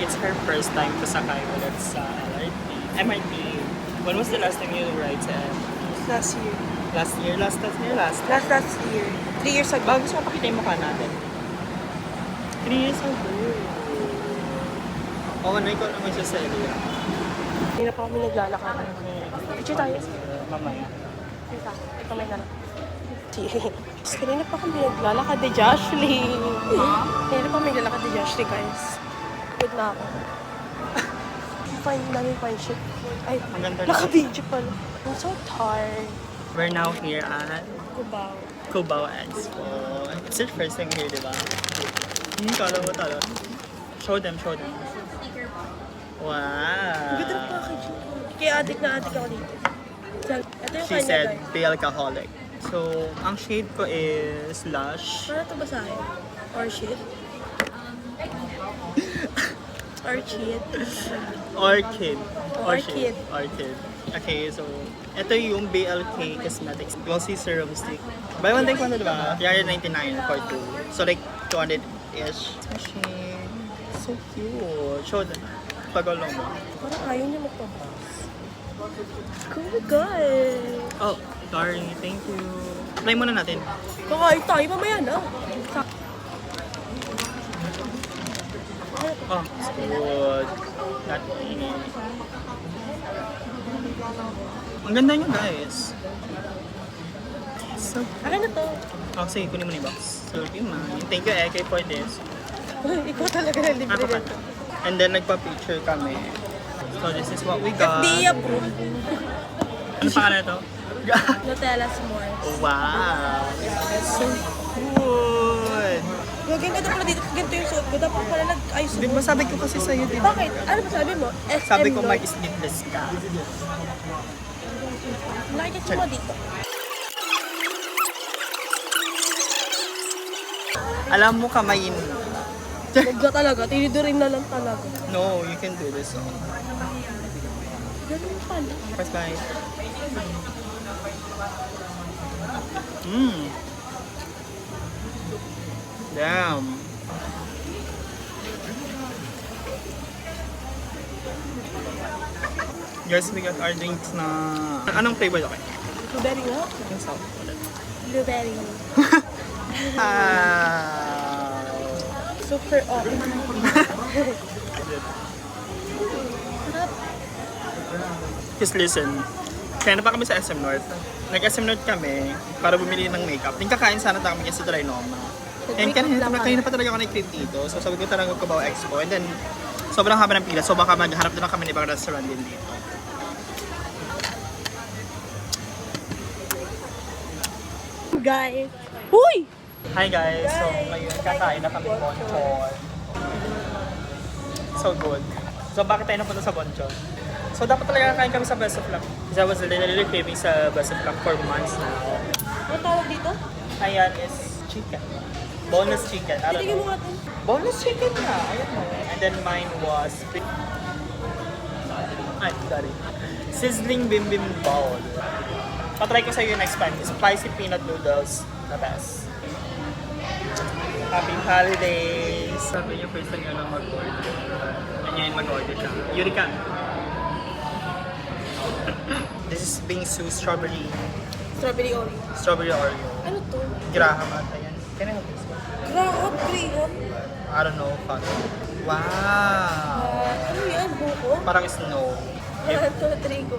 it's her first time to sakay ulit sa MRT. When was the last time you ride sa MRT? Last year. Last year? Last year? Last year. 3 years ago. Bago sa pakita yung mukha natin. 3 years ago. Oo, na ikaw naman siya sa area. Hindi na pa kami naglalakad. Picture tayo. Mamaya. Ito, ito may nalang. Kanina pa kami naglalakad ni Joshly. Kanina pa kami naglalakad ni Joshly, guys. Good na ako. Fine, namin fine shit. Ay, Ang ganda na. naka-video pala. I'm so tired. We're now here at Cubao. Cubao Expo. It's your first time here, di ba? Kala mo talo. Show them. Wow. Ang ganda ng packaging. Kaya adik na adik ako dito. Ito yung She kanya, said, guys. be alcoholic. So, ang shade ko is Lush. Paano ito basahin? Orchid? Orchid? Orchid. Orchid. Okay, so, ito yung BLK Cosmetics Glossy Serum Stick. Buy one, take one, diba? 399 for 2. So, like, 200-ish. Machine. So cute. Show them. Pagulong mo. Parang ayaw niya magpabas. Oh my God! Oh, sorry. Thank you. Try muna natin. Kakain tayo mamaya na. Oh, it's good. That is. Ang ganda niyo, guys. So, Akin na to. oh, sige, kunin mo na yung box. Selfie man. Thank you, Eke, for this. Ikaw talaga na libre Ako pa. nito. And then, nagpa-picture kami. So, this is what we got. FDA approved. Ano pa ka na ito? Nutella s'mores. Wow! So good! Gagawin ka na pala dito. Ganito yung suot ko. Dapat pala nag-ayos Di ba sabi ko kasi sa'yo, di ba? Bakit? Ano ba sabi mo? SM Sabi ko Lord. may sleepless ka. Nakikita mo dito. Alam mo, kamayin. Huwag na talaga. Tinidurin na lang talaga. No, you can do this. Oh. Ganun pala. First bite. Mmm. Damn. Guys, we got our drinks na... Anong flavor okay? Blueberry nga. Yung salt. Blueberry. Ah. Super okay. Just listen. Kaya na pa kami sa SM North. Nag-SM North kami para bumili ng makeup. Yung kakain sana tayo kami kasi sa Trinoma. And kanina pa talaga ako nag-trip dito. So sabi ko talaga Cubao Expo. And then sobrang haba ng pila. So baka maghanap din kami ng ibang restaurant din dito. Guys. Huy! Hi guys! So ngayon kakain na kami bonchon. So good. So bakit tayo napunta sa bonchon? So dapat talaga kakain kami sa Best of Luck. Because I was literally craving sa Best of Luck for months now. Ano tawag dito? Ayan is chicken. Boneless chicken. I don't Titigin mo know. nga ito. Boneless chicken nga. Ayan mo. And then mine was... Ay, sorry. Sizzling bim bim bowl. Patry ko sa iyo next time. Spicy peanut noodles. The best. Happy holidays! Sabi niyo first time nyo lang mag-order. Ganyan mag-order siya. Eureka! This is bingsu strawberry. Strawberry Oreo. Strawberry Oreo. Ano to? Graham ata yan. Can I have this one? Graham, graham. I don't know. Fuck. Wow! Ano yan? Buko? Parang snow. 1, 2, 3, go.